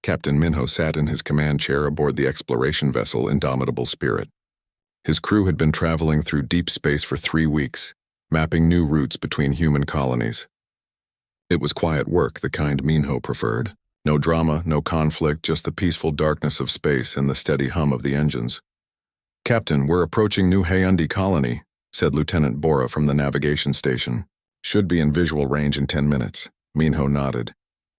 Captain Minho sat in his command chair aboard the exploration vessel Indomitable Spirit. His crew had been traveling through deep space for 3 weeks, mapping new routes between human colonies. It was quiet work, the kind Minho preferred. No drama, no conflict, just the peaceful darkness of space and the steady hum of the engines. "Captain, we're approaching New Hyundai colony," said Lieutenant Bora from the navigation station. "Should be in visual range in 10 minutes. Minho nodded.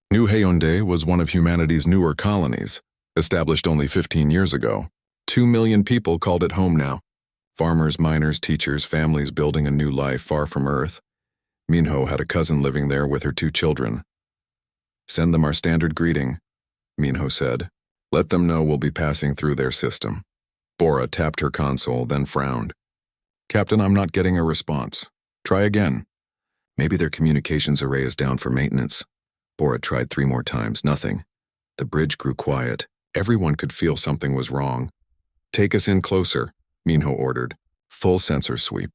New Hyundai was one of humanity's newer colonies, established only 15 years ago. 2 million people called it home now. Farmers, miners, teachers, families building a new life far from Earth. Minho had a cousin living there with her 2 children. "Send them our standard greeting," Minho said. "Let them know we'll be passing through their system." Bora tapped her console, then frowned. "Captain, I'm not getting a response. Try again." "Maybe their communications array is down for maintenance." Bora tried 3 more times, nothing. The bridge grew quiet. Everyone could feel something was wrong. "Take us in closer," Minho ordered. "Full sensor sweep."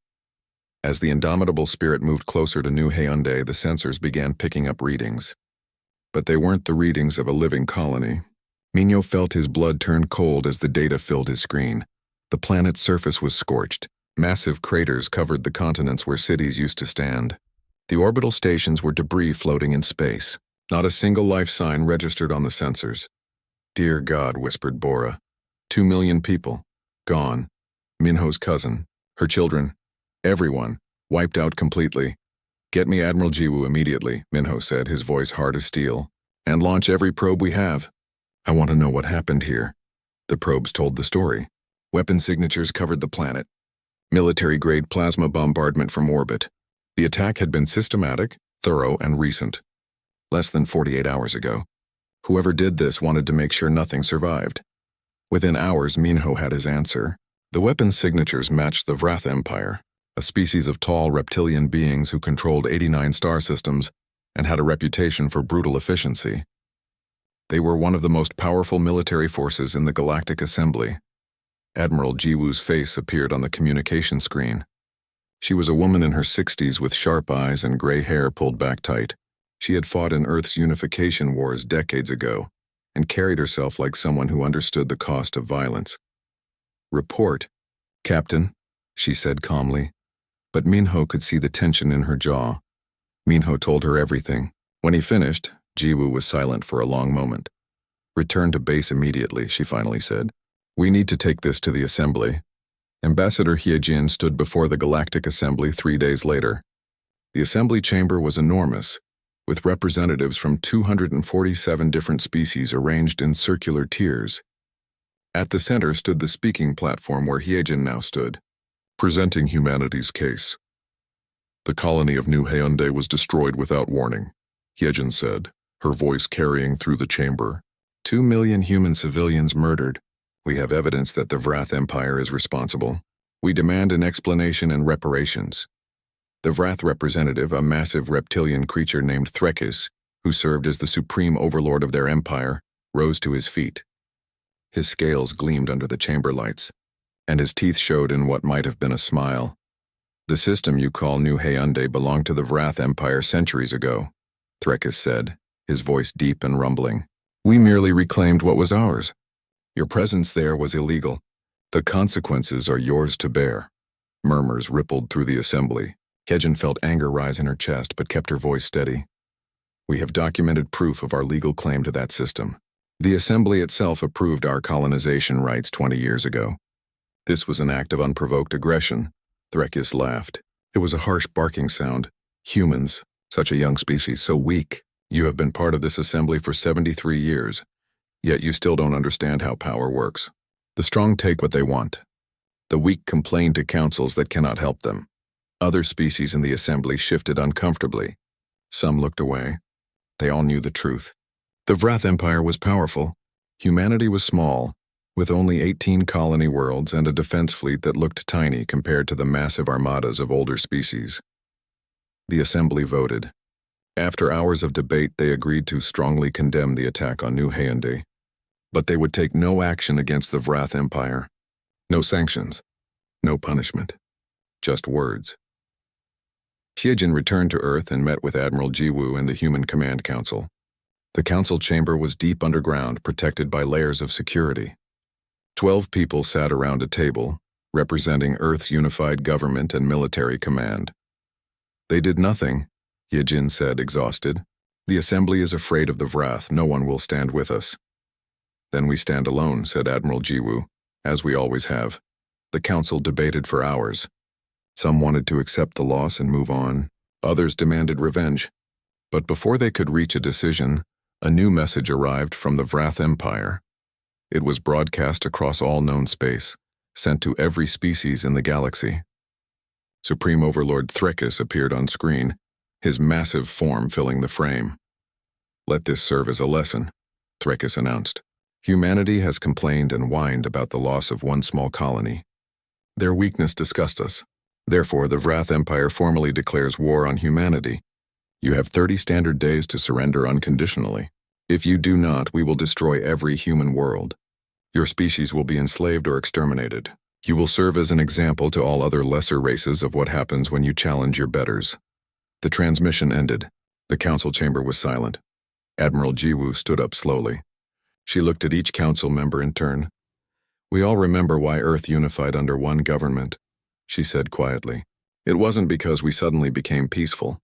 As the Indomitable Spirit moved closer to New Hyundai, the sensors began picking up readings. But they weren't the readings of a living colony. Minho felt his blood turn cold as the data filled his screen. The planet's surface was scorched. Massive craters covered the continents where cities used to stand. The orbital stations were debris floating in space. Not a single life sign registered on the sensors. "Dear God," whispered Bora. 2 million people. Gone. Minho's cousin. Her children. Everyone. Wiped out completely. "Get me Admiral Jiwoo immediately," Minho said, his voice hard as steel. "And launch every probe we have. I want to know what happened here." The probes told the story. Weapon signatures covered the planet. Military-grade plasma bombardment from orbit. The attack had been systematic, thorough, and recent. Less than 48 hours ago. Whoever did this wanted to make sure nothing survived. Within hours, Minho had his answer. The weapon signatures matched the Vrath Empire, a species of tall reptilian beings who controlled 89 star systems and had a reputation for brutal efficiency. They were one of the most powerful military forces in the Galactic Assembly. Admiral Jiwoo's face appeared on the communication screen. She was a woman in her 60s with sharp eyes and gray hair pulled back tight. She had fought in Earth's unification wars decades ago and carried herself like someone who understood the cost of violence. "Report, Captain," she said calmly. But Minho could see the tension in her jaw. Minho told her everything. When he finished, Jiwoo was silent for a long moment. "Return to base immediately," she finally said. "We need to take this to the Assembly." Ambassador Hyejin stood before the Galactic Assembly 3 days later. The Assembly chamber was enormous, with representatives from 247 different species arranged in circular tiers. At the center stood the speaking platform where Hyejin now stood, presenting humanity's case. "The colony of New Hyundai was destroyed without warning," Hyejin said, her voice carrying through the chamber. 2 million human civilians murdered. We have evidence that the Vrath Empire is responsible. We demand an explanation and reparations." The Vrath representative, a massive reptilian creature named Threkis, who served as the supreme overlord of their empire, rose to his feet. His scales gleamed under the chamber lights, and his teeth showed in what might have been a smile. "The system you call New Hyundai belonged to the Vrath Empire centuries ago," Threkis said, his voice deep and rumbling. "We merely reclaimed what was ours. Your presence there was illegal. The consequences are yours to bear." Murmurs rippled through the assembly. Hyejin felt anger rise in her chest but kept her voice steady. "We have documented proof of our legal claim to that system. The assembly itself approved our colonization rights 20 years ago. This was an act of unprovoked aggression." Threkis laughed. It was a harsh barking sound. "Humans, such a young species, so weak. You have been part of this assembly for 73 years. Yet you still don't understand how power works. The strong take what they want. The weak complain to councils that cannot help them." Other species in the assembly shifted uncomfortably. Some looked away. They all knew the truth. The Vrath Empire was powerful. Humanity was small, with only 18 colony worlds and a defense fleet that looked tiny compared to the massive armadas of older species. The assembly voted. After hours of debate, they agreed to strongly condemn the attack on New Hyundai. But they would take no action against the Vrath Empire. No sanctions. No punishment. Just words. Hyejin returned to Earth and met with Admiral Jiwoo and the Human Command Council. The council chamber was deep underground, protected by layers of security. 12 people sat around a table, representing Earth's unified government and military command. They did nothing, Yijin said, exhausted. The assembly is afraid of the Vrath. No one will stand with us. Then we stand alone, said Admiral Jiwoo, as we always have. The council debated for hours. Some wanted to accept the loss and move on. Others demanded revenge. But before they could reach a decision, a new message arrived from the Vrath Empire. It was broadcast across all known space, sent to every species in the galaxy. Supreme Overlord Threkis appeared on screen, his massive form filling the frame. Let this serve as a lesson, Threkis announced. Humanity has complained and whined about the loss of one small colony. Their weakness disgusts us. Therefore, the Vrath Empire formally declares war on humanity. You have 30 standard days to surrender unconditionally. If you do not, we will destroy every human world. Your species will be enslaved or exterminated. You will serve as an example to all other lesser races of what happens when you challenge your betters. The transmission ended. The council chamber was silent. Admiral Jiwoo stood up slowly. She looked at each council member in turn. We all remember why Earth unified under one government, she said quietly. It wasn't because we suddenly became peaceful.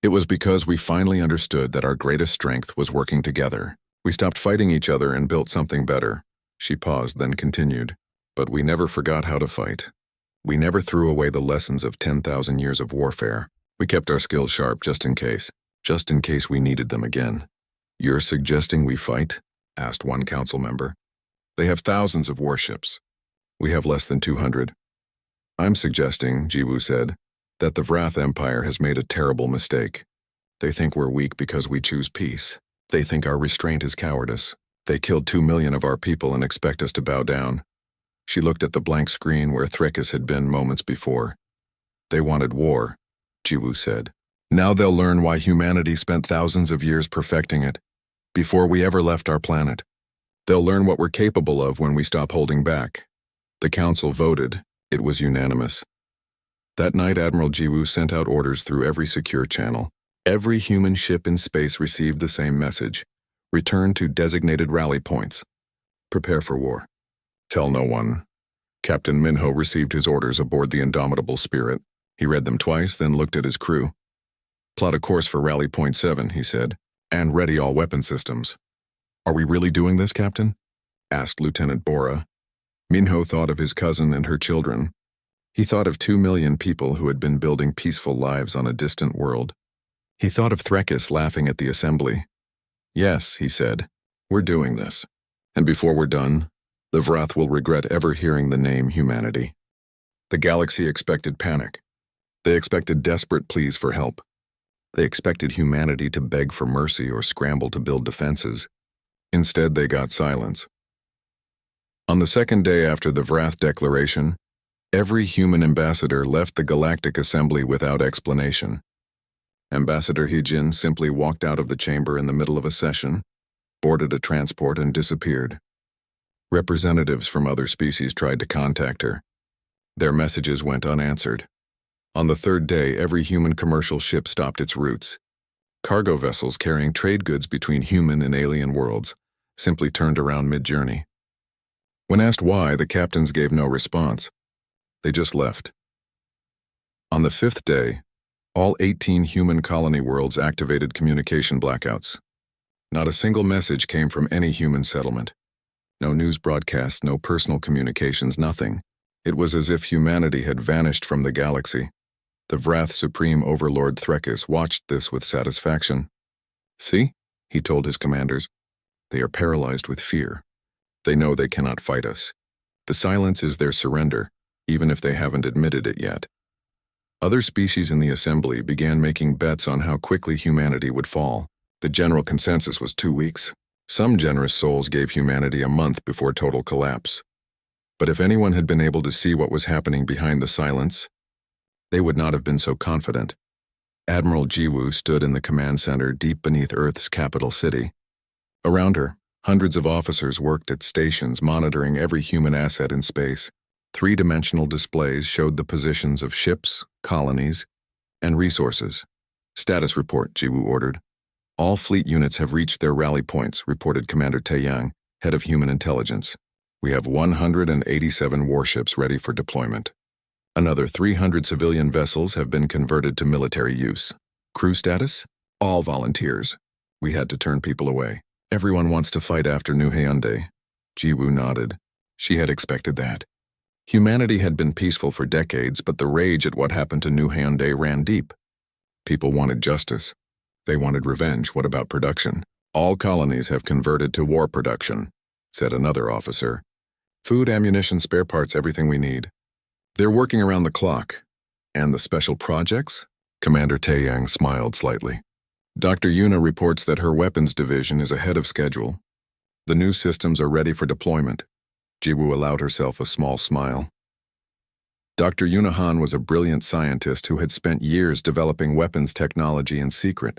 It was because we finally understood that our greatest strength was working together. We stopped fighting each other and built something better. She paused, then continued. But we never forgot how to fight. We never threw away the lessons of 10,000 years of warfare. We kept our skills sharp just in case we needed them again. You're suggesting we fight? Asked one council member. They have thousands of warships. We have less than 200. I'm suggesting, Jiwoo said, that the Vrath Empire has made a terrible mistake. They think we're weak because we choose peace. They think our restraint is cowardice. They killed 2 million of our people and expect us to bow down. She looked at the blank screen where Threkis had been moments before. They wanted war, Jiwoo said. Now they'll learn why humanity spent thousands of years perfecting it, before we ever left our planet. They'll learn what we're capable of when we stop holding back. The council voted. It was unanimous. That night, Admiral Jiwoo sent out orders through every secure channel. Every human ship in space received the same message. Return to designated rally points. Prepare for war. Tell no one. Captain Minho received his orders aboard the Indomitable Spirit. He read them twice, then looked at his crew. Plot a course for Rally Point 7, he said, and ready all weapon systems. Are we really doing this, Captain? Asked Lieutenant Bora. Minho thought of his cousin and her children. He thought of 2 million people who had been building peaceful lives on a distant world. He thought of Threkis laughing at the assembly. Yes, he said, we're doing this. And before we're done, the Vrath will regret ever hearing the name humanity. The galaxy expected panic. They expected desperate pleas for help. They expected humanity to beg for mercy or scramble to build defenses. Instead, they got silence. On the second day after the Vrath declaration, every human ambassador left the Galactic Assembly without explanation. Ambassador Heejin simply walked out of the chamber in the middle of a session, boarded a transport, and disappeared. Representatives from other species tried to contact her. Their messages went unanswered. On the third day, every human commercial ship stopped its routes. Cargo vessels carrying trade goods between human and alien worlds simply turned around mid-journey. When asked why, the captains gave no response. They just left. On the fifth day, all 18 human colony worlds activated communication blackouts. Not a single message came from any human settlement. No news broadcasts, no personal communications, nothing. It was as if humanity had vanished from the galaxy. The Vrath Supreme Overlord Threkis watched this with satisfaction. See, he told his commanders, they are paralyzed with fear. They know they cannot fight us. The silence is their surrender, even if they haven't admitted it yet. Other species in the assembly began making bets on how quickly humanity would fall. The general consensus was 2 weeks. Some generous souls gave humanity a month before total collapse. But if anyone had been able to see what was happening behind the silence, they would not have been so confident. Admiral Jiwoo stood in the command center deep beneath Earth's capital city. Around her, hundreds of officers worked at stations monitoring every human asset in space. Three-dimensional displays showed the positions of ships, colonies, and resources. Status report, Jiwoo ordered. All fleet units have reached their rally points, reported Commander Taeyang, head of human intelligence. We have 187 warships ready for deployment. Another 300 civilian vessels have been converted to military use. Crew status? All volunteers. We had to turn people away. Everyone wants to fight after New Hyundai. Jiwoo nodded. She had expected that. Humanity had been peaceful for decades, but the rage at what happened to New Hyundai ran deep. People wanted justice. They wanted revenge. What about production? All colonies have converted to war production, said another officer. Food, ammunition, spare parts, everything we need. They're working around the clock. And the special projects? Commander Taeyang smiled slightly. Dr. Yuna reports that her weapons division is ahead of schedule. The new systems are ready for deployment. Jiwoo allowed herself a small smile. Dr. Yuna Han was a brilliant scientist who had spent years developing weapons technology in secret,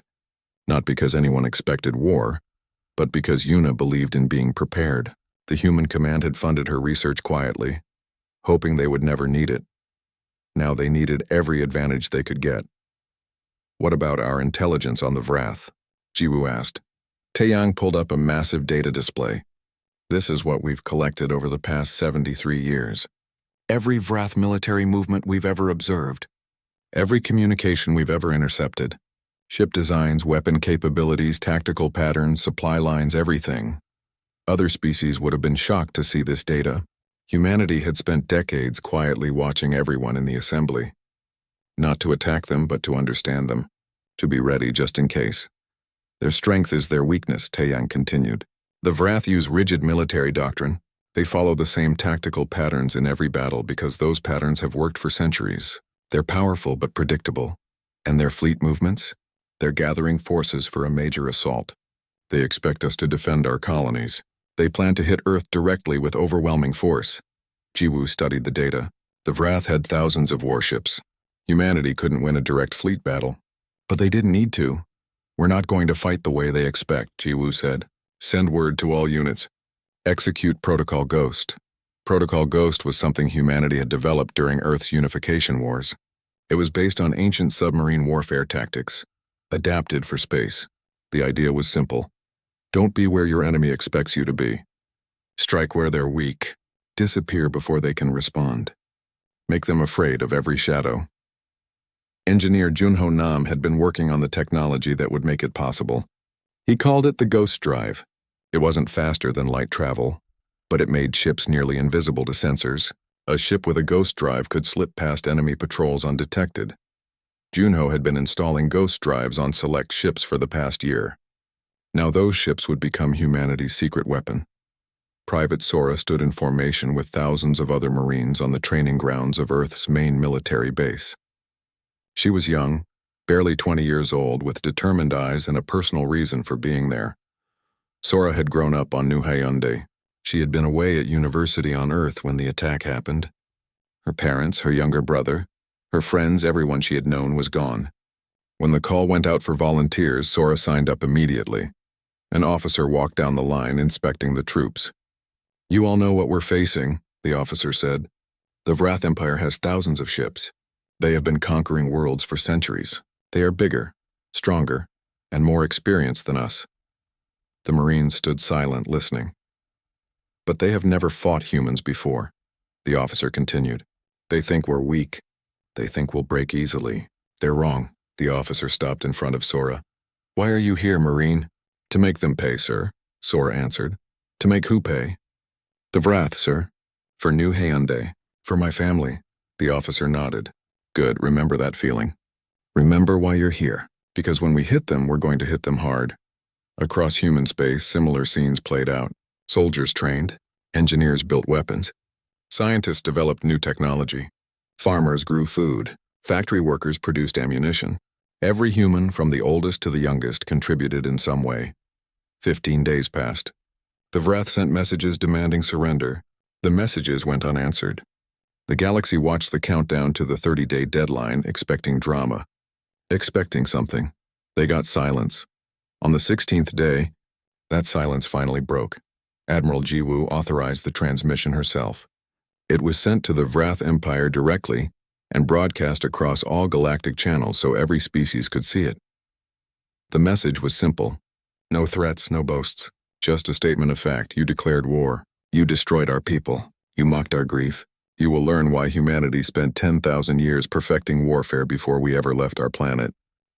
not because anyone expected war, but because Yuna believed in being prepared. The human command had funded her research quietly, hoping they would never need it. Now they needed every advantage they could get. What about our intelligence on the Vrath? Jiwoo asked. Taeyang pulled up a massive data display. This is what we've collected over the past 73 years. Every Vrath military movement we've ever observed. Every communication we've ever intercepted. Ship designs, weapon capabilities, tactical patterns, supply lines, everything. Other species would have been shocked to see this data. Humanity had spent decades quietly watching everyone in the assembly. Not to attack them, but to understand them. To be ready just in case. Their strength is their weakness, Taeyang continued. The Vrath use rigid military doctrine. They follow the same tactical patterns in every battle because those patterns have worked for centuries. They're powerful but predictable. And their fleet movements? They're gathering forces for a major assault. They expect us to defend our colonies. They plan to hit Earth directly with overwhelming force. Jiwoo studied the data. The Vrath had thousands of warships. Humanity couldn't win a direct fleet battle. But they didn't need to. We're not going to fight the way they expect, Jiwoo said. Send word to all units. Execute Protocol Ghost. Protocol Ghost was something humanity had developed during Earth's unification wars. It was based on ancient submarine warfare tactics, adapted for space. The idea was simple. Don't be where your enemy expects you to be. Strike where they're weak. Disappear before they can respond. Make them afraid of every shadow. Engineer Junho Nam had been working on the technology that would make it possible. He called it the Ghost Drive. It wasn't faster than light travel, but it made ships nearly invisible to sensors. A ship with a ghost drive could slip past enemy patrols undetected. Junho had been installing ghost drives on select ships for the past year. Now those ships would become humanity's secret weapon. Private Sora stood in formation with thousands of other Marines on the training grounds of Earth's main military base. She was young, barely 20 years old, with determined eyes and a personal reason for being there. Sora had grown up on New Hyundai. She had been away at university on Earth when the attack happened. Her parents, her younger brother, her friends, everyone she had known was gone. When the call went out for volunteers, Sora signed up immediately. An officer walked down the line inspecting the troops. You all know what we're facing, the officer said. The Vrath Empire has thousands of ships. They have been conquering worlds for centuries. They are bigger, stronger, and more experienced than us. The Marines stood silent, listening. But they have never fought humans before, the officer continued. They think we're weak. They think we'll break easily. They're wrong. The officer stopped in front of Sora. Why are you here, Marine? To make them pay, sir, Sora answered. To make who pay? The Vrath, sir. For New Hyundai. For my family. The officer nodded. Good, remember that feeling. Remember why you're here. Because when we hit them, we're going to hit them hard. Across human space, similar scenes played out. Soldiers trained. Engineers built weapons. Scientists developed new technology. Farmers grew food. Factory workers produced ammunition. Every human, from the oldest to the youngest, contributed in some way. 15 days passed. The Vrath sent messages demanding surrender. The messages went unanswered. The galaxy watched the countdown to the 30-day deadline, expecting drama. Expecting something. They got silence. On the 16th day, that silence finally broke. Admiral Jiwoo authorized the transmission herself. It was sent to the Vrath Empire directly and broadcast across all galactic channels so every species could see it. The message was simple. No threats, no boasts. Just a statement of fact. You declared war. You destroyed our people. You mocked our grief. You will learn why humanity spent 10,000 years perfecting warfare before we ever left our planet.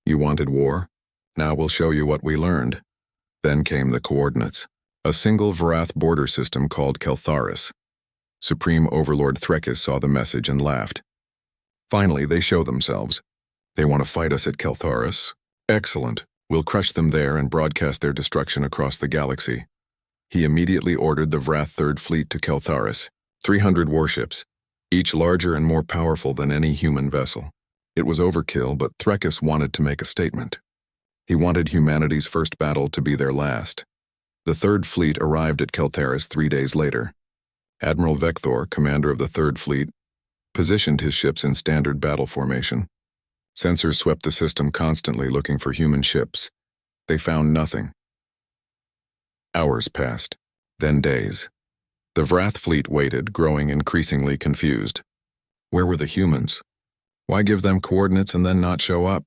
You wanted war? Now we'll show you what we learned. Then came the coordinates. A single Vrath border system called Keltharis. Supreme Overlord Threkis saw the message and laughed. Finally, they show themselves. They want to fight us at Keltharis? Excellent. We'll crush them there and broadcast their destruction across the galaxy. He immediately ordered the Vrath Third Fleet to Keltharis, 300 warships, each larger and more powerful than any human vessel. It was overkill, but Threkis wanted to make a statement. He wanted humanity's first battle to be their last. The Third Fleet arrived at Keltharis 3 days later. Admiral Vector, commander of the Third Fleet, positioned his ships in standard battle formation. Sensors swept the system constantly looking for human ships. They found nothing. Hours passed, then days. The Vrath fleet waited, growing increasingly confused. Where were the humans? Why give them coordinates and then not show up?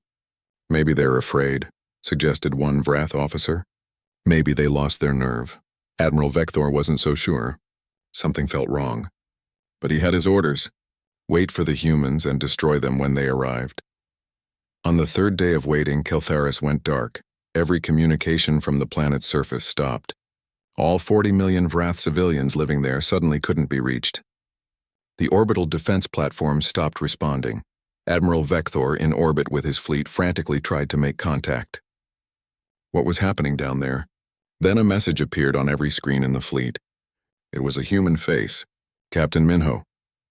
Maybe they're afraid, suggested one Vrath officer. Maybe they lost their nerve. Admiral Vector wasn't so sure. Something felt wrong. But he had his orders. Wait for the humans and destroy them when they arrived. On the third day of waiting, Keltharis went dark. Every communication from the planet's surface stopped. All 40 million Vrath civilians living there suddenly couldn't be reached. The orbital defense platform stopped responding. Admiral Vector, in orbit with his fleet, frantically tried to make contact. What was happening down there? Then a message appeared on every screen in the fleet. It was a human face. Captain Minho.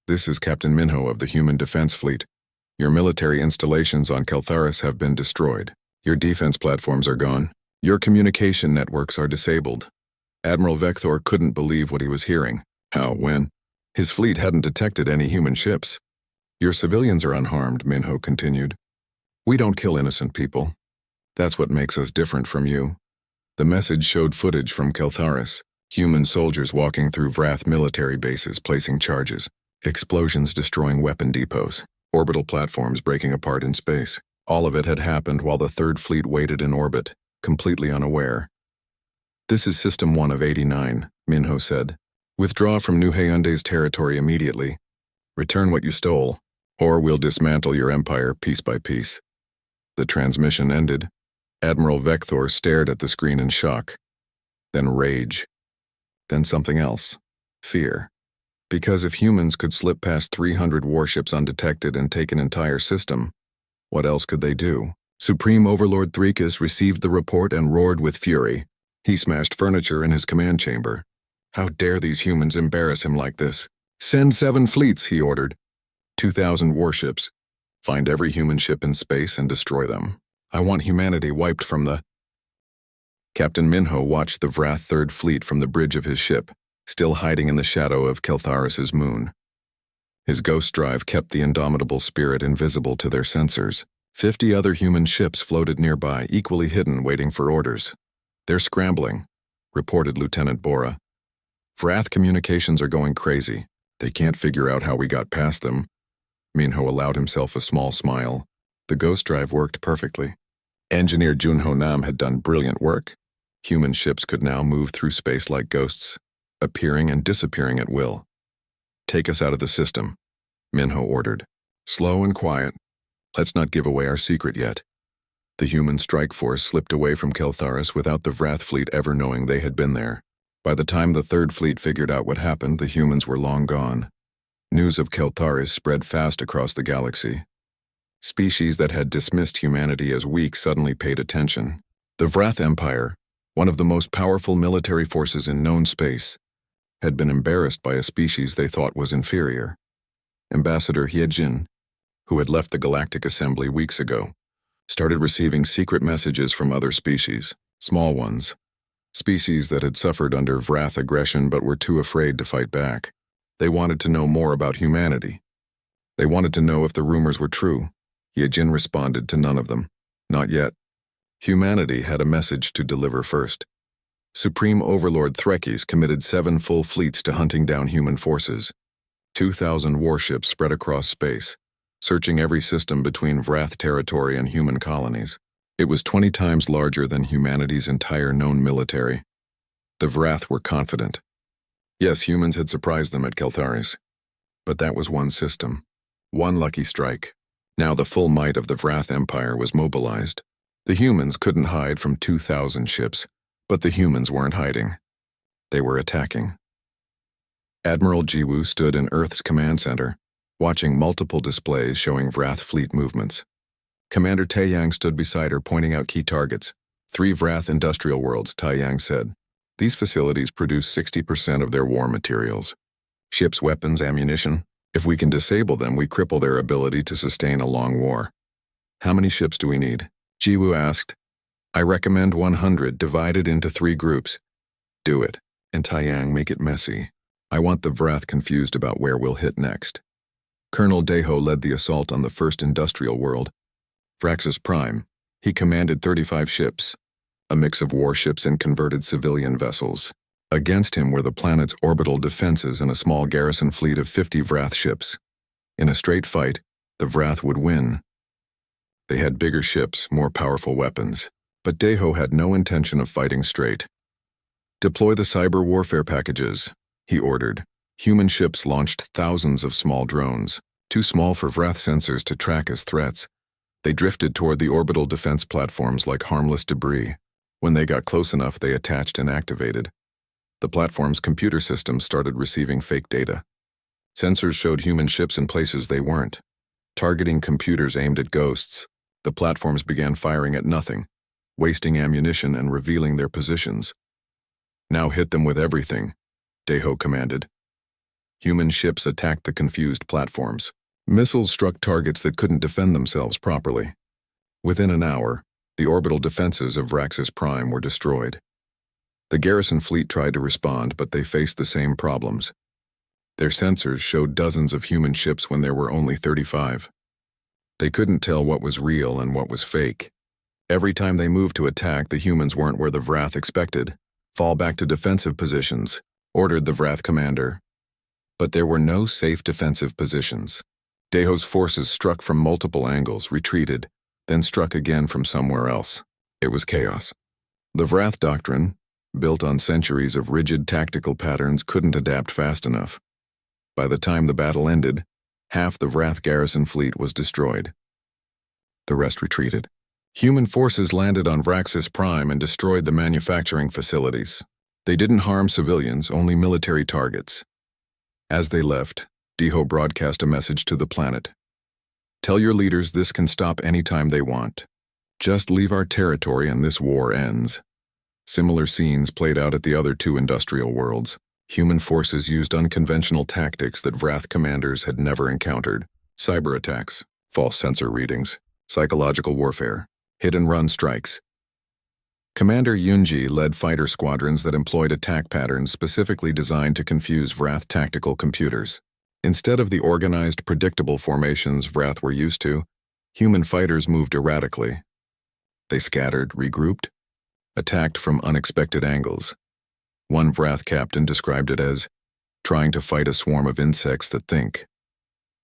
This is Captain Minho of the Human Defense Fleet. Your military installations on Keltharis have been destroyed. Your defense platforms are gone. Your communication networks are disabled. Admiral Vector couldn't believe what he was hearing. How, when? His fleet hadn't detected any human ships. Your civilians are unharmed, Minho continued. We don't kill innocent people. That's what makes us different from you. The message showed footage from Keltharis. Human soldiers walking through Vrath military bases placing charges. Explosions destroying weapon depots. Orbital platforms breaking apart in space. All of it had happened while the Third Fleet waited in orbit, completely unaware. This is System 1 of 89, Minho said. Withdraw from New Hyundai's territory immediately. Return what you stole, or we'll dismantle your empire piece by piece. The transmission ended. Admiral Vector stared at the screen in shock. Then rage. Then something else. Fear. Because if humans could slip past 300 warships undetected and take an entire system, what else could they do? Supreme Overlord Threkis received the report and roared with fury. He smashed furniture in his command chamber. How dare these humans embarrass him like this? Send 7 fleets, he ordered. 2,000 warships. Find every human ship in space and destroy them. I want humanity wiped from the... Captain Minho watched the Vrath Third Fleet from the bridge of his ship, still hiding in the shadow of Keltharis' moon. His ghost drive kept the indomitable spirit invisible to their sensors. 50 other human ships floated nearby, equally hidden, waiting for orders. They're scrambling, reported Lieutenant Bora. Vrath communications are going crazy. They can't figure out how we got past them. Minho allowed himself a small smile. The ghost drive worked perfectly. Engineer Junho Nam had done brilliant work. Human ships could now move through space like ghosts, appearing and disappearing at will. Take us out of the system, Minho ordered. Slow and quiet. Let's not give away our secret yet. The human strike force slipped away from Keltharis without the Vrath fleet ever knowing they had been there. By the time the Third Fleet figured out what happened, the humans were long gone. News of Keltharis spread fast across the galaxy. Species that had dismissed humanity as weak suddenly paid attention. The Vrath Empire, one of the most powerful military forces in known space, had been embarrassed by a species they thought was inferior. Ambassador Hyejin, who had left the Galactic Assembly weeks ago, started receiving secret messages from other species, small ones, species that had suffered under Vrath aggression but were too afraid to fight back. They wanted to know more about humanity. They wanted to know if the rumors were true. Hyejin responded to none of them. Not yet. Humanity had a message to deliver first. Supreme Overlord Threkis committed 7 full fleets to hunting down human forces. 2,000 warships spread across space, searching every system between Vrath territory and human colonies. It was 20 times larger than humanity's entire known military. The Vrath were confident. Yes, humans had surprised them at Keltharis. But that was one system. One lucky strike. Now the full might of the Vrath Empire was mobilized. The humans couldn't hide from 2,000 ships, but the humans weren't hiding. They were attacking. Admiral Jiwoo stood in Earth's command center, watching multiple displays showing Vrath fleet movements. Commander Taeyang stood beside her, pointing out key targets. 3 Vrath industrial worlds, Taeyang said. These facilities produce 60% of their war materials. Ships, weapons, ammunition. If we can disable them, we cripple their ability to sustain a long war. How many ships do we need? Jiwoo asked. I recommend 100 divided into 3 groups. Do it. And Taeyang, make it messy. I want the Vrath confused about where we'll hit next. Colonel Daeho led the assault on the first industrial world, Vraxis Prime. He commanded 35 ships, a mix of warships and converted civilian vessels. Against him were the planet's orbital defenses and a small garrison fleet of 50 Vrath ships. In a straight fight, the Vrath would win. They had bigger ships, more powerful weapons, but Daeho had no intention of fighting straight. Deploy the cyber warfare packages, he ordered. Human ships launched thousands of small drones, too small for Vrath sensors to track as threats. They drifted toward the orbital defense platforms like harmless debris. When they got close enough, they attached and activated. The platform's computer systems started receiving fake data. Sensors showed human ships in places they weren't. Targeting computers aimed at ghosts, the platforms began firing at nothing, wasting ammunition and revealing their positions. Now hit them with everything, Daeho commanded. Human ships attacked the confused platforms. Missiles struck targets that couldn't defend themselves properly. Within an hour, the orbital defenses of Vraxis Prime were destroyed. The garrison fleet tried to respond, but they faced the same problems. Their sensors showed dozens of human ships when there were only 35. They couldn't tell what was real and what was fake. Every time they moved to attack, the humans weren't where the Vrath expected. Fall back to defensive positions, ordered the Vrath commander. But there were no safe defensive positions. Daeho's forces struck from multiple angles, retreated, then struck again from somewhere else. It was chaos. The Vrath doctrine, built on centuries of rigid tactical patterns, couldn't adapt fast enough. By the time the battle ended, half the Vrath garrison fleet was destroyed. The rest retreated. Human forces landed on Vraxis Prime and destroyed the manufacturing facilities. They didn't harm civilians, only military targets. As they left, Daeho broadcast a message to the planet. Tell your leaders this can stop anytime they want. Just leave our territory and this war ends. Similar scenes played out at the other 2 industrial worlds. Human forces used unconventional tactics that Vrath commanders had never encountered. Cyber attacks, false sensor readings, psychological warfare, hit-and-run strikes. Commander Yunji led fighter squadrons that employed attack patterns specifically designed to confuse Vrath tactical computers. Instead of the organized, predictable formations Vrath were used to, human fighters moved erratically. They scattered, regrouped, attacked from unexpected angles. One Vrath captain described it as trying to fight a swarm of insects that think.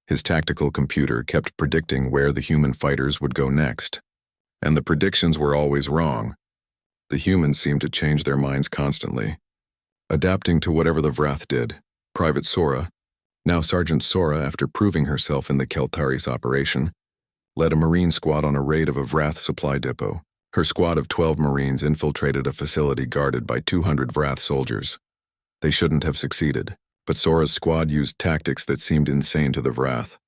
His tactical computer kept predicting where the human fighters would go next, and the predictions were always wrong. The humans seemed to change their minds constantly, adapting to whatever the Vrath did. Private Sora, now Sergeant Sora, after proving herself in the Keltaris operation, led a Marine squad on a raid of a Vrath supply depot. Her squad of 12 Marines infiltrated a facility guarded by 200 Vrath soldiers. They shouldn't have succeeded, but Sora's squad used tactics that seemed insane to the Vrath.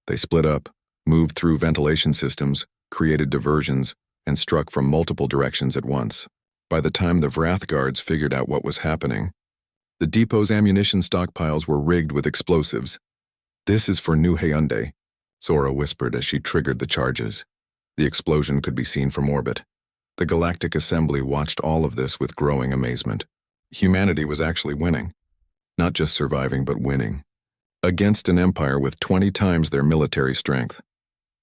They split up, moved through ventilation systems, created diversions, and struck from multiple directions at once. By the time the Vrath guards figured out what was happening, the depot's ammunition stockpiles were rigged with explosives. This is for New Hyundai, Sora whispered as she triggered the charges. The explosion could be seen from orbit. The Galactic Assembly watched all of this with growing amazement. Humanity was actually winning. Not just surviving, but winning. Against an empire with 20 times their military strength.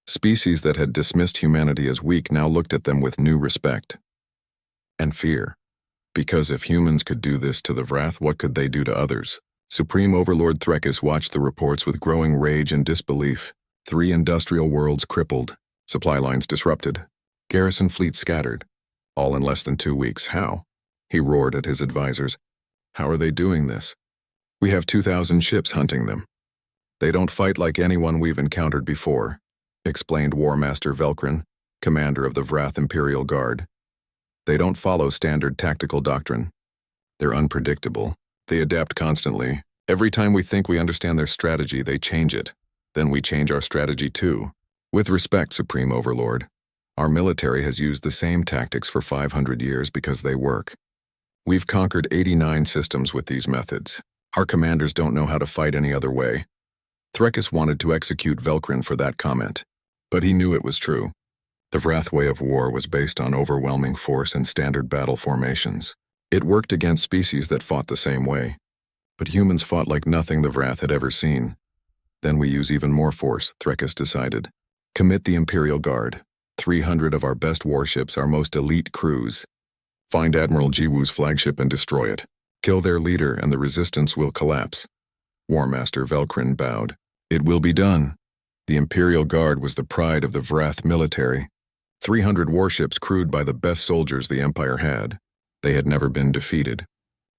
Species that had dismissed humanity as weak now looked at them with new respect. And fear. Because if humans could do this to the Vrath, what could they do to others? Supreme Overlord Threkis watched the reports with growing rage and disbelief. 3 industrial worlds crippled. Supply lines disrupted. Garrison fleet scattered. All in less than 2 weeks. How? He roared at his advisors. How are they doing this? We have 2,000 ships hunting them. They don't fight like anyone we've encountered before, explained War Master Velkrin, commander of the Vrath Imperial Guard. They don't follow standard tactical doctrine. They're unpredictable. They adapt constantly. Every time we think we understand their strategy, they change it. Then we change our strategy too. With respect, Supreme Overlord, our military has used the same tactics for 500 years because they work. We've conquered 89 systems with these methods. Our commanders don't know how to fight any other way. Threkus wanted to execute Velkrin for that comment, but he knew it was true. The Vrath way of war was based on overwhelming force and standard battle formations. It worked against species that fought the same way. But humans fought like nothing the Vrath had ever seen. Then we use even more force, Threkus decided. Commit the Imperial Guard. 300 of our best warships, our most elite crews. Find Admiral Jiwu's flagship and destroy it. Kill their leader and the resistance will collapse. War Master Velkrin bowed. It will be done. The Imperial Guard was the pride of the Vrath military. 300 warships crewed by the best soldiers the Empire had. They had never been defeated.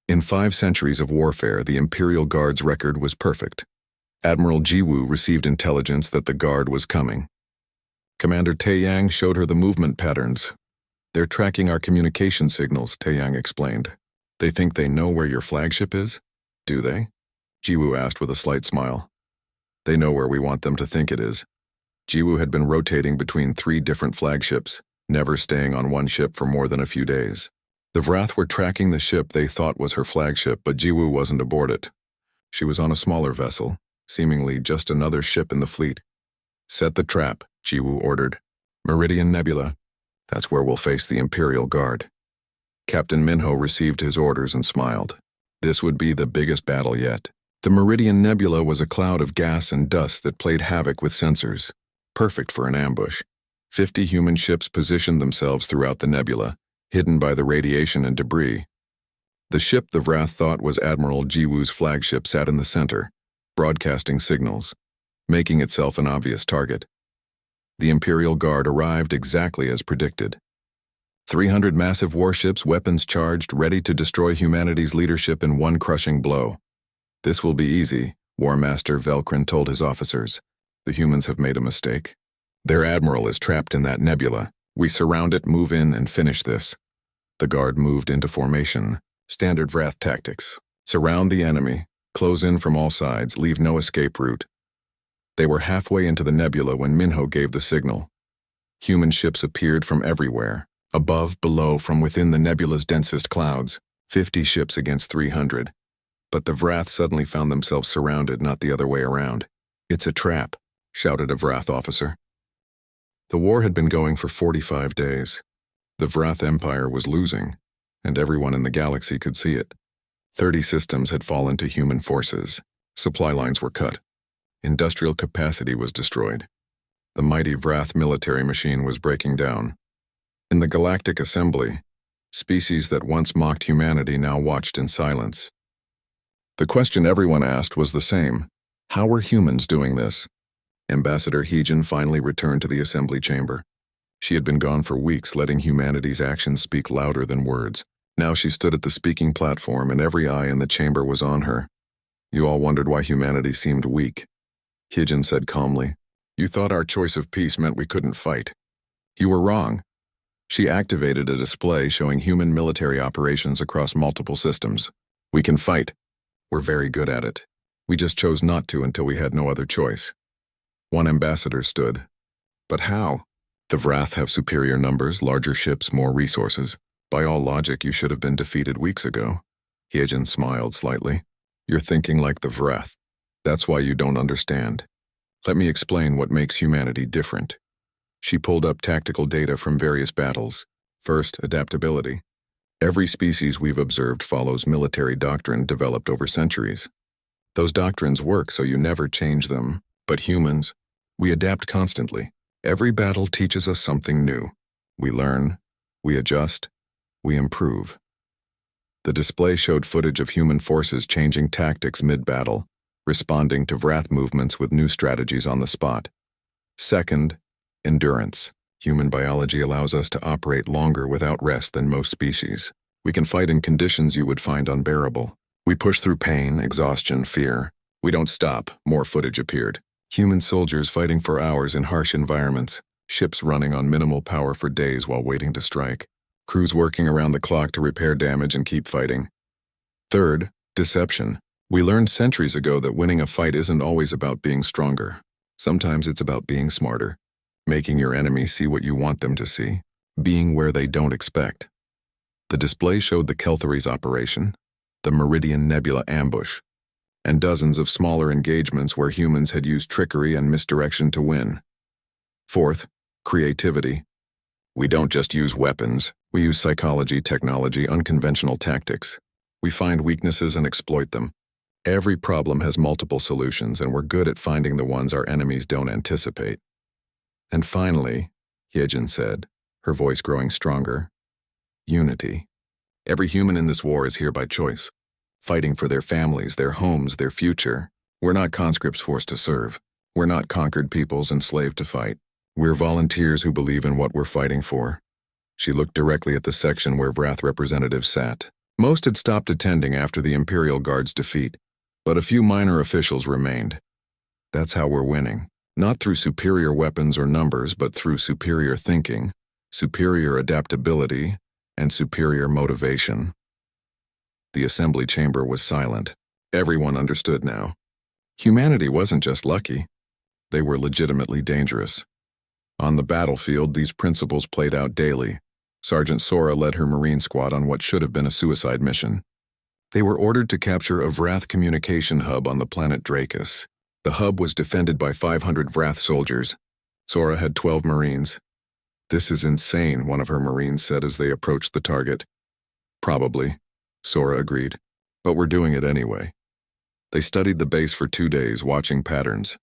In 5 centuries of warfare, the Imperial Guard's record was perfect. Admiral Jiwu received intelligence that the Guard was coming. Commander Taeyang showed her the movement patterns. They're tracking our communication signals, Taeyang explained. They think they know where your flagship is? Do they? Jiwu asked with a slight smile. They know where we want them to think it is. Jiwu had been rotating between 3 different flagships, never staying on one ship for more than a few days. The Vrath were tracking the ship they thought was her flagship, but Jiwu wasn't aboard it. She was on a smaller vessel, seemingly just another ship in the fleet. Set the trap, Jiwu ordered. Meridian Nebula. That's where we'll face the Imperial Guard. Captain Minho received his orders and smiled. This would be the biggest battle yet. The Meridian Nebula was a cloud of gas and dust that played havoc with sensors. Perfect for an ambush. 50 human ships positioned themselves throughout the nebula, hidden by the radiation and debris. The ship the Vrath thought was Admiral Jiwu's flagship sat in the center, broadcasting signals, making itself an obvious target. The Imperial Guard arrived exactly as predicted. 300 massive warships, weapons charged, ready to destroy humanity's leadership in one crushing blow. This will be easy, War Master Velkrin told his officers. The humans have made a mistake. Their admiral is trapped in that nebula. We surround it, move in, and finish this. The Guard moved into formation. Standard Vrath tactics. Surround the enemy, close in from all sides, leave no escape route. They were halfway into the nebula when Minho gave the signal. Human ships appeared from everywhere. Above, below, from within the nebula's densest clouds. 50 ships against 300. But the Vrath suddenly found themselves surrounded, not the other way around. It's a trap, shouted a Vrath officer. The war had been going for 45 days. The Vrath Empire was losing, and everyone in the galaxy could see it. 30 systems had fallen to human forces. Supply lines were cut. Industrial capacity was destroyed. The mighty Vrath military machine was breaking down. In the Galactic Assembly, species that once mocked humanity now watched in silence. The question everyone asked was the same. How were humans doing this? Ambassador Heejin finally returned to the assembly chamber. She had been gone for weeks, letting humanity's actions speak louder than words. Now she stood at the speaking platform, and every eye in the chamber was on her. You all wondered why humanity seemed weak. Heejin said calmly, You thought our choice of peace meant we couldn't fight. You were wrong. She activated a display showing human military operations across multiple systems. We can fight. We're very good at it. We just chose not to until we had no other choice. One ambassador stood. But how? The Vrath have superior numbers, larger ships, more resources. By all logic, you should have been defeated weeks ago. Heejin smiled slightly. You're thinking like the Vrath. That's why you don't understand. Let me explain what makes humanity different. She pulled up tactical data from various battles. First, adaptability. Every species we've observed follows military doctrine developed over centuries. Those doctrines work, so you never change them. But humans, we adapt constantly. Every battle teaches us something new. We learn, we adjust, we improve. The display showed footage of human forces changing tactics mid-battle, responding to Vrath movements with new strategies on the spot. Second, endurance. Human biology allows us to operate longer without rest than most species. We can fight in conditions you would find unbearable. We push through pain, exhaustion, fear. We don't stop. More footage appeared. Human soldiers fighting for hours in harsh environments. Ships running on minimal power for days while waiting to strike. Crews working around the clock to repair damage and keep fighting. Third, deception. We learned centuries ago that winning a fight isn't always about being stronger. Sometimes it's about being smarter. Making your enemy see what you want them to see. Being where they don't expect. The display showed the Keltharies operation, the Meridian Nebula ambush, and dozens of smaller engagements where humans had used trickery and misdirection to win. Fourth, creativity. We don't just use weapons. We use psychology, technology, unconventional tactics. We find weaknesses and exploit them. Every problem has multiple solutions, and we're good at finding the ones our enemies don't anticipate. And finally, Hyejin said, her voice growing stronger, unity. Every human in this war is here by choice, fighting for their families, their homes, their future. We're not conscripts forced to serve. We're not conquered peoples enslaved to fight. We're volunteers who believe in what we're fighting for. She looked directly at the section where Vrath representatives sat. Most had stopped attending after the Imperial Guard's defeat, but a few minor officials remained. That's how we're winning. Not through superior weapons or numbers, but through superior thinking, superior adaptability, and superior motivation. The assembly chamber was silent. Everyone understood now. Humanity wasn't just lucky. They were legitimately dangerous. On the battlefield, these principles played out daily. Sergeant Sora led her Marine squad on what should have been a suicide mission. They were ordered to capture a Vrath communication hub on the planet Drakus. The hub was defended by 500 Vrath soldiers. Sora had 12 Marines. "This is insane," one of her Marines said as they approached the target. "Probably," Sora agreed, "but we're doing it anyway." They studied the base for 2 days, watching patterns.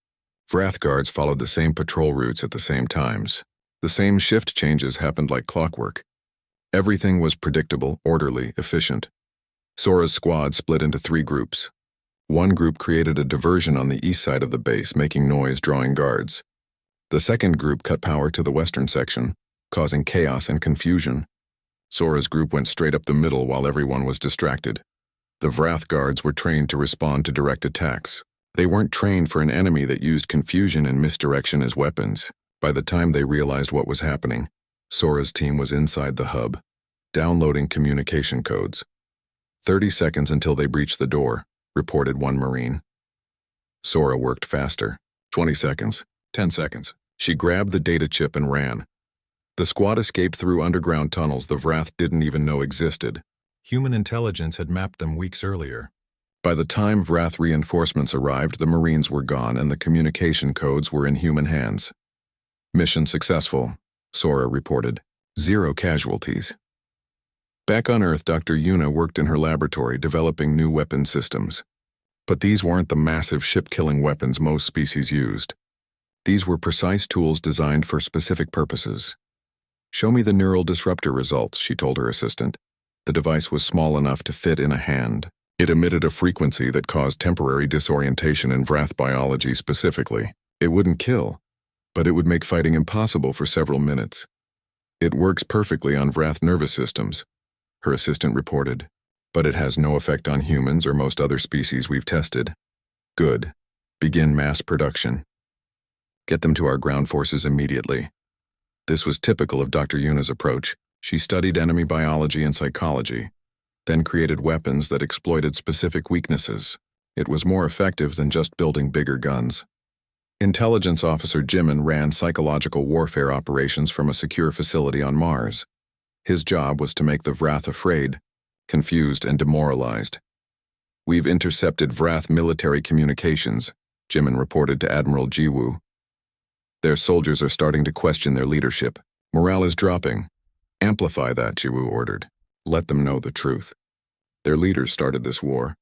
Vrath guards followed the same patrol routes at the same times. The same shift changes happened like clockwork. Everything was predictable, orderly, efficient. Sora's squad split into 3 groups. One group created a diversion on the east side of the base, making noise, drawing guards. The second group cut power to the western section, causing chaos and confusion. Sora's group went straight up the middle while everyone was distracted. The Vrath guards were trained to respond to direct attacks. They weren't trained for an enemy that used confusion and misdirection as weapons. By the time they realized what was happening, Sora's team was inside the hub, downloading communication codes. 30 seconds until they breached the door, reported one Marine. Sora worked faster. 20 seconds. 10 seconds. She grabbed the data chip and ran. The squad escaped through underground tunnels the Vrath didn't even know existed. Human intelligence had mapped them weeks earlier. By the time Vrath reinforcements arrived, the Marines were gone and the communication codes were in human hands. "Mission successful," Sora reported. 0 casualties. Back on Earth, Dr. Yuna worked in her laboratory developing new weapon systems. But these weren't the massive ship-killing weapons most species used. These were precise tools designed for specific purposes. "Show me the neural disruptor results," she told her assistant. The device was small enough to fit in a hand. It emitted a frequency that caused temporary disorientation in Vrath biology specifically. It wouldn't kill, but it would make fighting impossible for several minutes. "It works perfectly on Vrath nervous systems," her assistant reported, "but it has no effect on humans or most other species we've tested." "Good. Begin mass production. Get them to our ground forces immediately." This was typical of Dr. Yuna's approach. She studied enemy biology and psychology, then created weapons that exploited specific weaknesses. It was more effective than just building bigger guns. Intelligence Officer Jimin ran psychological warfare operations from a secure facility on Mars. His job was to make the Vrath afraid, confused, and demoralized. "We've intercepted Vrath military communications," Jimin reported to Admiral Jiwoo. "Their soldiers are starting to question their leadership. Morale is dropping." "Amplify that," Jiwoo ordered. "Let them know the truth. Their leaders started this war.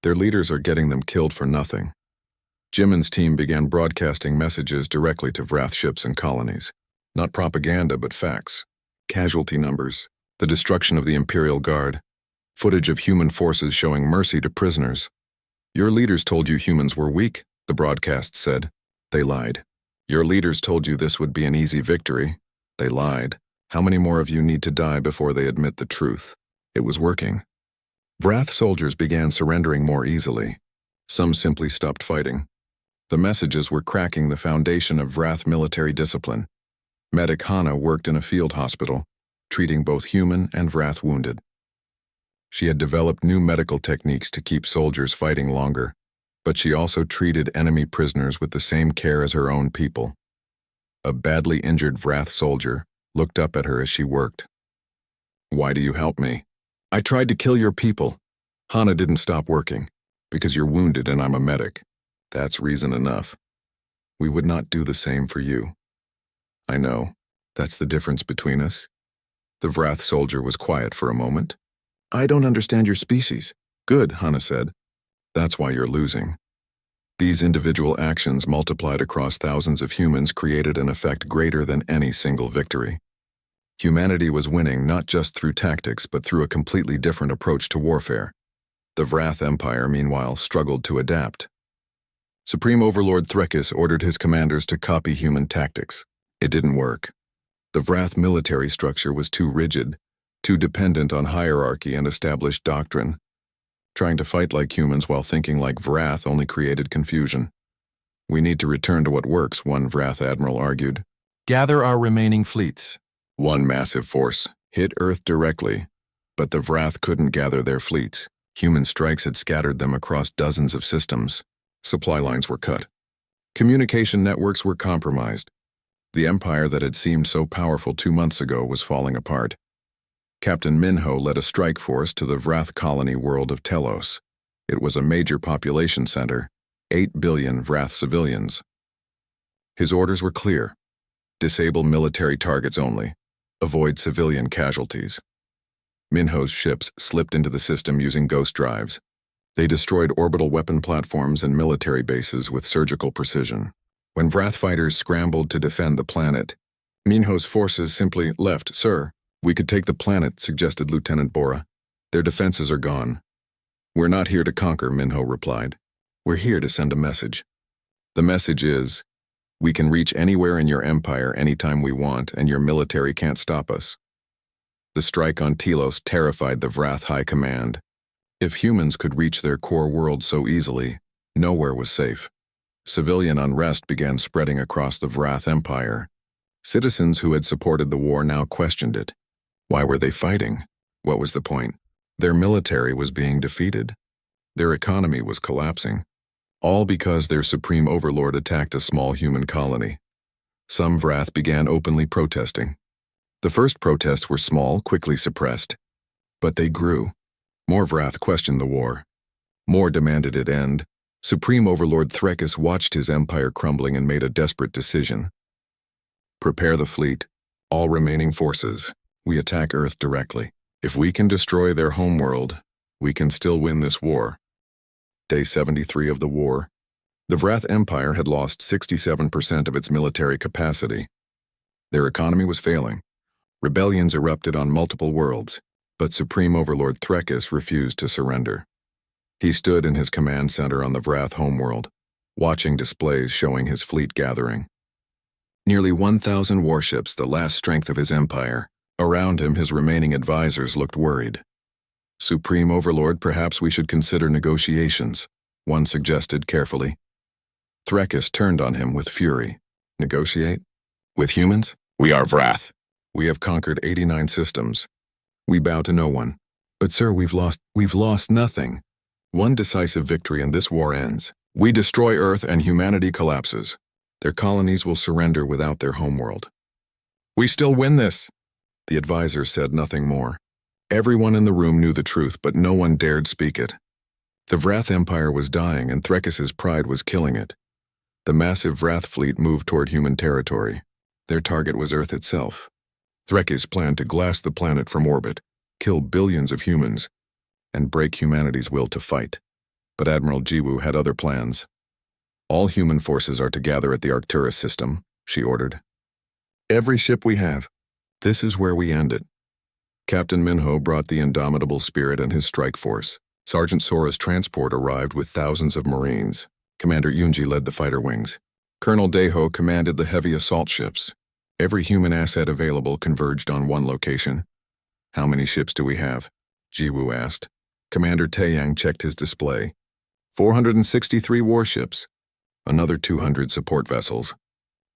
Their leaders are getting them killed for nothing." Jimin's team began broadcasting messages directly to Vrath ships and colonies. Not propaganda, but facts. Casualty numbers, the destruction of the Imperial Guard, footage of human forces showing mercy to prisoners. "Your leaders told you humans were weak," the broadcast said. "They lied. Your leaders told you this would be an easy victory. They lied. How many more of you need to die before they admit the truth? It was working. Vrath soldiers began surrendering more easily. Some simply stopped fighting. The messages were cracking the foundation of Vrath military discipline. Medic Hana worked in a field hospital, treating both human and Vrath wounded. She had developed new medical techniques to keep soldiers fighting longer, but she also treated enemy prisoners with the same care as her own people. A badly injured Vrath soldier looked up at her as she worked. "Why do you help me?" "I tried to kill your people." "Hana didn't stop working, because you're wounded and I'm a medic. That's reason enough. We would not do the same for you." "I know. That's the difference between us." The Vrath soldier was quiet for a moment. "I don't understand your species." "Good," Hana said. "That's why you're losing." These individual actions multiplied across thousands of humans created an effect greater than any single victory. Humanity was winning not just through tactics but through a completely different approach to warfare. The Vrath Empire, meanwhile, struggled to adapt. Supreme Overlord Threkis ordered his commanders to copy human tactics. It didn't work. The Vrath military structure was too rigid, too dependent on hierarchy and established doctrine. Trying to fight like humans while thinking like Vrath only created confusion. "We need to return to what works," one Vrath admiral argued. "Gather our remaining fleets." One massive force hit Earth directly, but the Vrath couldn't gather their fleets. Human strikes had scattered them across dozens of systems. Supply lines were cut. Communication networks were compromised. The empire that had seemed so powerful 2 months ago was falling apart. Captain Minho led a strike force to the Vrath colony world of Telos. It was a major population center, 8 billion Vrath civilians. His orders were clear. Disable military targets only. Avoid civilian casualties. Minho's ships slipped into the system using ghost drives. They destroyed orbital weapon platforms and military bases with surgical precision. When Vrath fighters scrambled to defend the planet, Minho's forces simply left. "Sir, we could take the planet," suggested Lieutenant Bora. "Their defenses are gone." "We're not here to conquer," Minho replied. "We're here to send a message. The message is, we can reach anywhere in your empire anytime we want, and your military can't stop us." The strike on Telos terrified the Vrath High Command. If humans could reach their core world so easily, nowhere was safe. Civilian unrest began spreading across the Vrath Empire. Citizens who had supported the war now questioned it. Why were they fighting? What was the point? Their military was being defeated. Their economy was collapsing. All because their supreme overlord attacked a small human colony. Some Vrath began openly protesting. The first protests were small, quickly suppressed. But they grew. More Vrath questioned the war. More demanded it end. Supreme Overlord Threkis watched his empire crumbling and made a desperate decision. "Prepare the fleet. All remaining forces. We attack Earth directly. If we can destroy their homeworld, we can still win this war." Day 73 of the war. The Vrath Empire had lost 67% of its military capacity. Their economy was failing. Rebellions erupted on multiple worlds, but Supreme Overlord Threkis refused to surrender. He stood in his command center on the Vrath homeworld, watching displays showing his fleet gathering. Nearly 1,000 warships, the last strength of his empire. Around him, his remaining advisors looked worried. "Supreme Overlord, perhaps we should consider negotiations," one suggested carefully. Threkis turned on him with fury. "Negotiate? With humans? We are Vrath. We have conquered 89 systems. We bow to no one. But sir, we've lost nothing. One decisive victory and this war ends. We destroy Earth and humanity collapses. Their colonies will surrender without their homeworld." "We still win this." The advisor said nothing more. Everyone in the room knew the truth, but no one dared speak it. The Vrath Empire was dying, and Threkis's pride was killing it. The massive Vrath fleet moved toward human territory. Their target was Earth itself. Threkis planned to glass the planet from orbit, kill billions of humans, and break humanity's will to fight. But Admiral Jiwoo had other plans. "All human forces are to gather at the Arcturus system," she ordered. "Every ship we have. This is where we end it." Captain Minho brought the indomitable spirit and his strike force. Sergeant Sora's transport arrived with thousands of Marines. Commander Yunji led the fighter wings. Colonel Daeho commanded the heavy assault ships. Every human asset available converged on one location. "How many ships do we have?" Jiwoo asked. Commander Taeyang checked his display. 463 warships. Another 200 support vessels.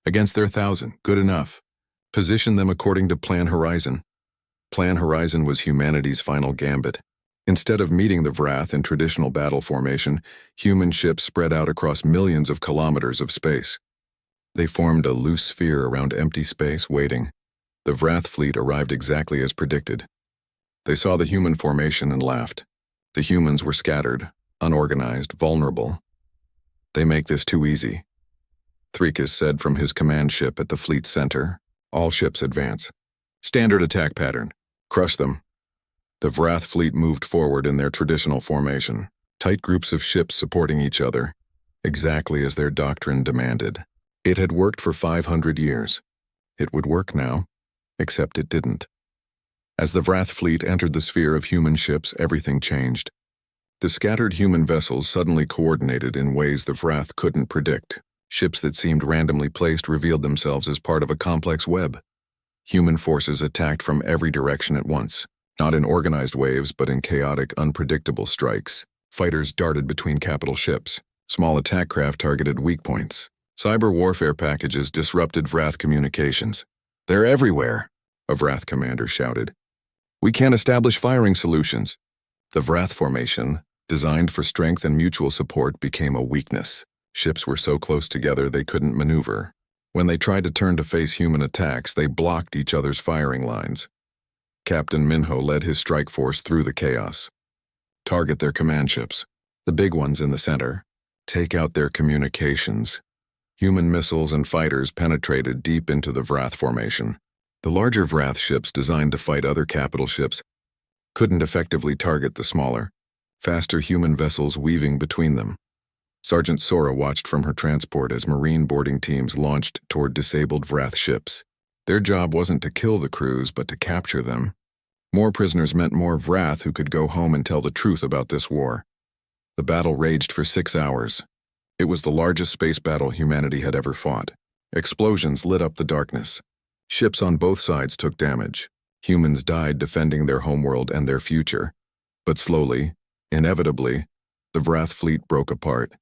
Against their 1,000, good enough. Position them according to Plan Horizon. Plan Horizon was humanity's final gambit. Instead of meeting the Wrath in traditional battle formation, human ships spread out across millions of kilometers of space. They formed a loose sphere around empty space, waiting. The Wrath fleet arrived exactly as predicted. They saw the human formation and laughed. The humans were scattered, unorganized, vulnerable. "They make this too easy," Threkus said from his command ship at the fleet center. "All ships advance. Standard attack pattern. Crush them." The Wrath fleet moved forward in their traditional formation, tight groups of ships supporting each other, exactly as their doctrine demanded. It had worked for 500 years. It would work now, except it didn't. As the Wrath fleet entered the sphere of human ships, everything changed. The scattered human vessels suddenly coordinated in ways the Wrath couldn't predict. Ships that seemed randomly placed revealed themselves as part of a complex web. Human forces attacked from every direction at once, not in organized waves but in chaotic, unpredictable strikes. Fighters darted between capital ships. Small attack craft targeted weak points. Cyber warfare packages disrupted Wrath communications. "They're everywhere," a Wrath commander shouted. "We can't establish firing solutions." The Wrath formation, designed for strength and mutual support, became a weakness. Ships were so close together they couldn't maneuver. When they tried to turn to face human attacks, they blocked each other's firing lines. Captain Minho led his strike force through the chaos. "Target their command ships, the big ones in the center. Take out their communications." Human missiles and fighters penetrated deep into the Wrath formation. The larger Wrath ships designed to fight other capital ships couldn't effectively target the smaller, faster human vessels weaving between them. Sergeant Sora watched from her transport as Marine boarding teams launched toward disabled Wrath ships. Their job wasn't to kill the crews, but to capture them. More prisoners meant more Wrath who could go home and tell the truth about this war. The battle raged for 6 hours. It was the largest space battle humanity had ever fought. Explosions lit up the darkness. Ships on both sides took damage. Humans died defending their homeworld and their future. But slowly, inevitably, the Wrath fleet broke apart.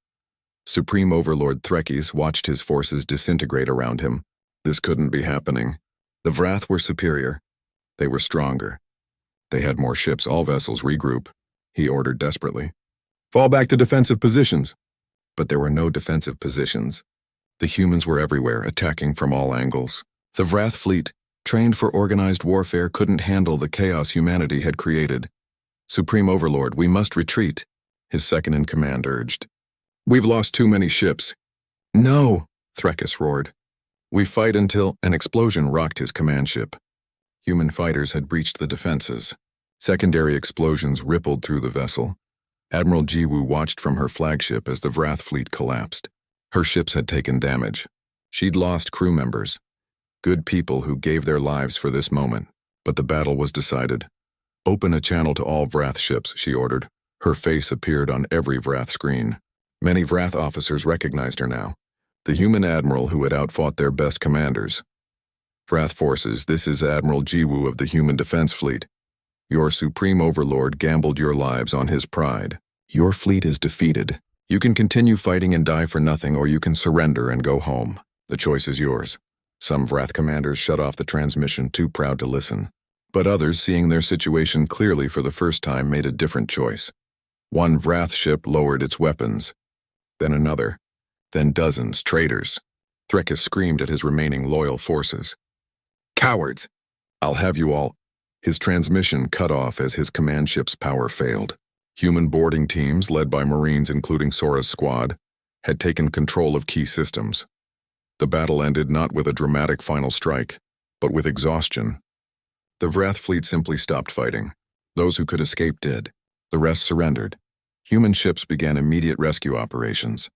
Supreme Overlord Threkus watched his forces disintegrate around him. This couldn't be happening. The Wrath were superior. They were stronger. They had more ships. "All vessels regroup," he ordered desperately. "Fall back to defensive positions." But there were no defensive positions. The humans were everywhere, attacking from all angles. The Wrath fleet, trained for organized warfare, couldn't handle the chaos humanity had created. "Supreme Overlord, we must retreat," his second-in-command urged. "We've lost too many ships." "No," Threkus roared. "We fight until—" An explosion rocked his command ship. Human fighters had breached the defenses. Secondary explosions rippled through the vessel. Admiral Jiwoo watched from her flagship as the Wrath fleet collapsed. Her ships had taken damage. She'd lost crew members. Good people who gave their lives for this moment. But the battle was decided. "Open a channel to all Wrath ships," she ordered. Her face appeared on every Wrath screen. Many Wrath officers recognized her now. The human admiral who had outfought their best commanders. "Wrath forces, this is Admiral Jiwoo of the Human Defense Fleet. Your Supreme Overlord gambled your lives on his pride. Your fleet is defeated. You can continue fighting and die for nothing, or you can surrender and go home. The choice is yours." Some Wrath commanders shut off the transmission, too proud to listen. But others, seeing their situation clearly for the first time, made a different choice. One Wrath ship lowered its weapons. Then another. Then dozens, traitors. Threkus screamed at his remaining loyal forces. "Cowards! I'll have you all—" His transmission cut off as his command ship's power failed. Human boarding teams, led by Marines including Sora's squad, had taken control of key systems. The battle ended not with a dramatic final strike, but with exhaustion. The Wrath fleet simply stopped fighting. Those who could escape did. The rest surrendered. Human ships began immediate rescue operations.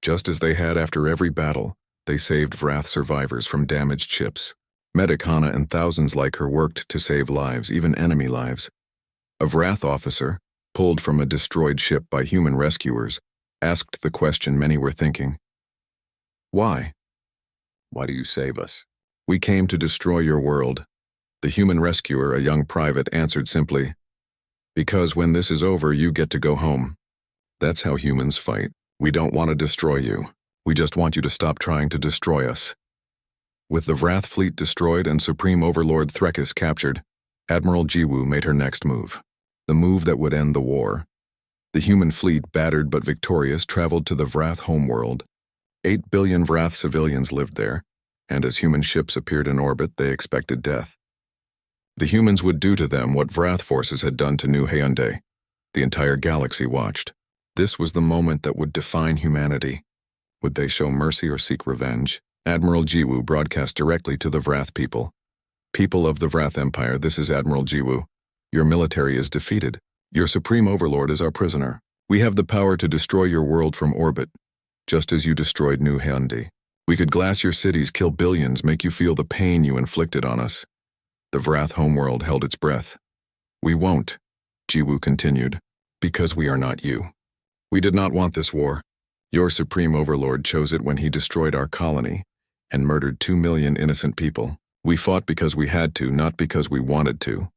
Just as they had after every battle, they saved Wrath survivors from damaged ships. Medic Hana and thousands like her worked to save lives, even enemy lives. A Wrath officer, pulled from a destroyed ship by human rescuers, asked the question many were thinking. "Why? Why do you save us?" We came to destroy your world. The human rescuer, a young private, answered simply, because when this is over, you get to go home. That's how humans fight. We don't want to destroy you. We just want you to stop trying to destroy us. With the Wrath fleet destroyed and Supreme Overlord Threkis captured, Admiral Jiwoo made her next move. The move that would end the war. The human fleet, battered but victorious, traveled to the Wrath homeworld. 8 billion Wrath civilians lived there, and as human ships appeared in orbit, they expected death. The humans would do to them what Wrath forces had done to New Hyundai. The entire galaxy watched. This was the moment that would define humanity. Would they show mercy or seek revenge? Admiral Jiwoo broadcast directly to the Wrath people. People of the Wrath Empire, this is Admiral Jiwoo. Your military is defeated. Your Supreme Overlord is our prisoner. We have the power to destroy your world from orbit, just as you destroyed New Hyundai. We could glass your cities, kill billions, make you feel the pain you inflicted on us. The Wrath homeworld held its breath. We won't, Jiwoo continued, because we are not you. We did not want this war. Your Supreme Overlord chose it when he destroyed our colony and murdered 2 million innocent people. We fought because we had to, not because we wanted to.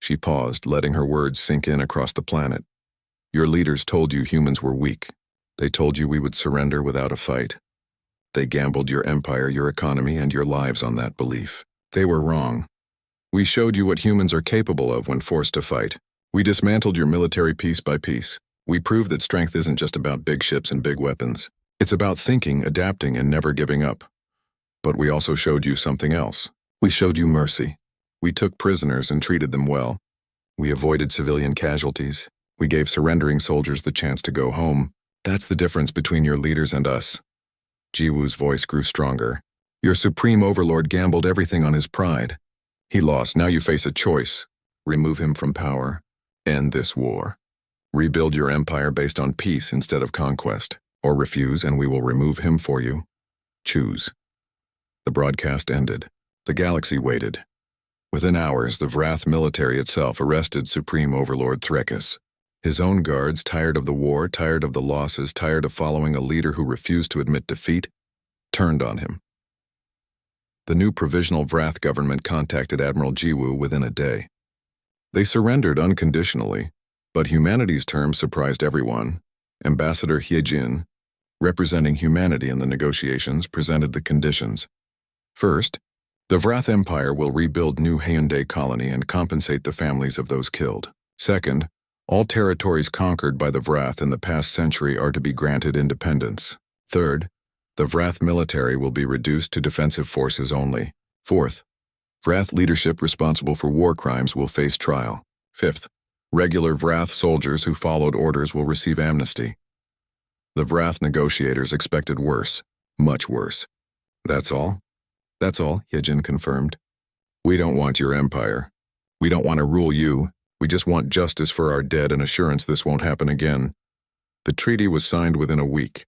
She paused, letting her words sink in across the planet. Your leaders told you humans were weak. They told you we would surrender without a fight. They gambled your empire, your economy, and your lives on that belief. They were wrong. We showed you what humans are capable of when forced to fight. We dismantled your military piece by piece. We proved that strength isn't just about big ships and big weapons. It's about thinking, adapting, and never giving up. But we also showed you something else. We showed you mercy. We took prisoners and treated them well. We avoided civilian casualties. We gave surrendering soldiers the chance to go home. That's the difference between your leaders and us. Jiwoo's voice grew stronger. Your Supreme Overlord gambled everything on his pride. He lost. Now you face a choice. Remove him from power. End this war. Rebuild your empire based on peace instead of conquest, or refuse and we will remove him for you. Choose. The broadcast ended. The galaxy waited. Within hours, the Wrath military itself arrested Supreme Overlord Threkis. His own guards, tired of the war, tired of the losses, tired of following a leader who refused to admit defeat, turned on him. The new provisional Wrath government contacted Admiral Jiwoo within a day. They surrendered unconditionally, but humanity's terms surprised everyone. Ambassador Hyejin, representing humanity in the negotiations, presented the conditions. First, the Wrath Empire will rebuild New Hyundai colony and compensate the families of those killed. Second, all territories conquered by the Wrath in the past century are to be granted independence. Third, the Wrath military will be reduced to defensive forces only. Fourth, Wrath leadership responsible for war crimes will face trial. Fifth, regular Wrath soldiers who followed orders will receive amnesty. The Wrath negotiators expected worse, much worse. That's all? That's all, Hyejin confirmed. We don't want your empire. We don't want to rule you. We just want justice for our dead and assurance this won't happen again. The treaty was signed within a week.